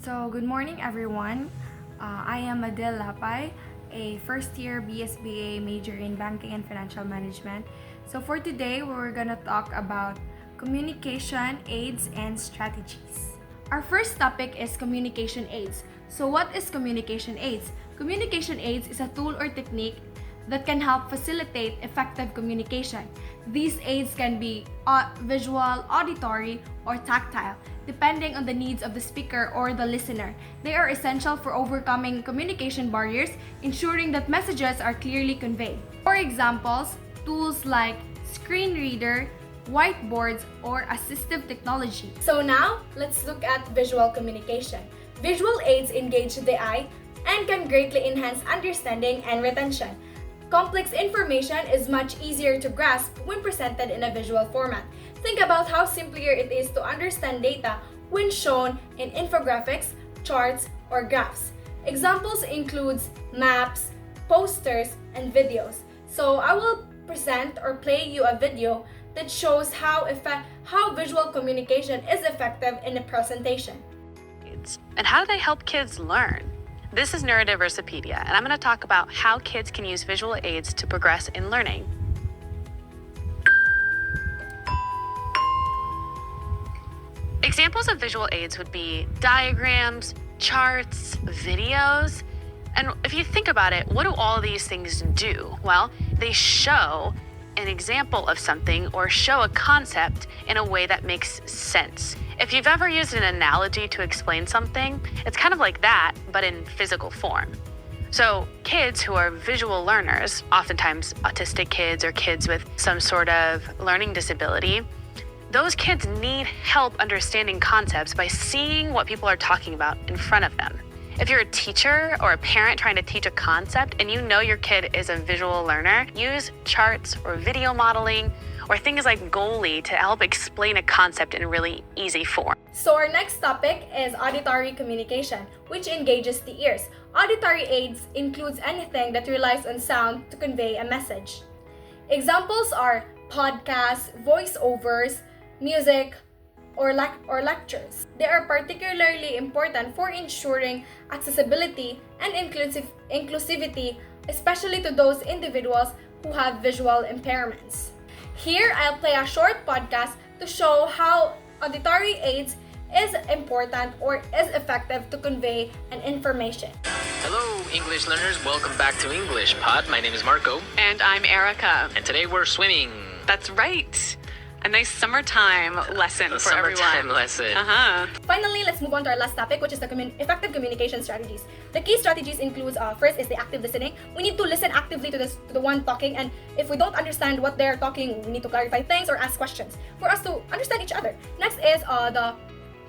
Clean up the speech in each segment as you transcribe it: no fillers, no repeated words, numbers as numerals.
So, good morning everyone. I am Adele Lapay, a first-year BSBA major in Banking and Financial Management. So for today, we're gonna talk about communication aids and strategies. Our first topic is communication aids. So what is communication aids? Communication aids is a tool or technique that can help facilitate effective communication. These aids can be visual, auditory, or tactile, depending on the needs of the speaker or the listener. They are essential for overcoming communication barriers, ensuring that messages are clearly conveyed. For examples, tools like screen reader, whiteboards, or assistive technology. So now, let's look at visual communication. Visual aids engage the eye and can greatly enhance understanding and retention. Complex information is much easier to grasp when presented in a visual format. Think about how simpler it is to understand data when shown in infographics, charts, or graphs. Examples include maps, posters, and videos. So I will present or play you a video that shows how visual communication is effective in a presentation. And how do they help kids learn? This is Neurodiversipedia, and I'm going to talk about how kids can use visual aids to progress in learning. Examples of visual aids would be diagrams, charts, videos. And if you think about it, what do all these things do? Well, they show an example of something or show a concept in a way that makes sense. If you've ever used an analogy to explain something, it's kind of like that, but in physical form. So kids who are visual learners, oftentimes autistic kids or kids with some sort of learning disability, those kids need help understanding concepts by seeing what people are talking about in front of them. If you're a teacher or a parent trying to teach a concept and you know your kid is a visual learner, use charts or video modeling or things like Goalie to help explain a concept in really easy form. So our next topic is auditory communication, which engages the ears. Auditory aids includes anything that relies on sound to convey a message. Examples are podcasts, voiceovers, music, or lectures. They are particularly important for ensuring accessibility and inclusivity, especially to those individuals who have visual impairments. Here, I'll play a short podcast to show how auditory aids is important or is effective to convey an information. Hello, English learners. Welcome back to English Pod. My name is Marco. And I'm Erica. And today we're swimming. That's right. A nice summertime lesson for everyone. Summertime lesson. Finally, let's move on to our last topic, which is the effective communication strategies. The key strategies includes, first is the active listening. We need to listen actively to the one talking, and if we don't understand what they're talking, we need to clarify things or ask questions for us to understand each other. Next is the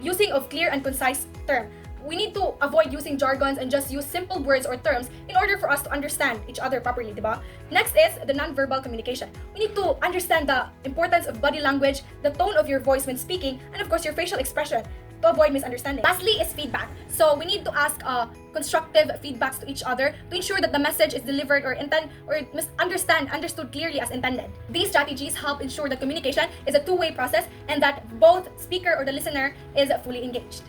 using of clear and concise terms. We need to avoid using jargons and just use simple words or terms in order for us to understand each other properly, diba? Next is the non-verbal communication. We need to understand the importance of body language, the tone of your voice when speaking, and of course your facial expression to avoid misunderstanding. Lastly is feedback. So we need to ask constructive feedbacks to each other to ensure that the message is delivered or understood clearly as intended. These strategies help ensure that communication is a two-way process and that both speaker or the listener is fully engaged.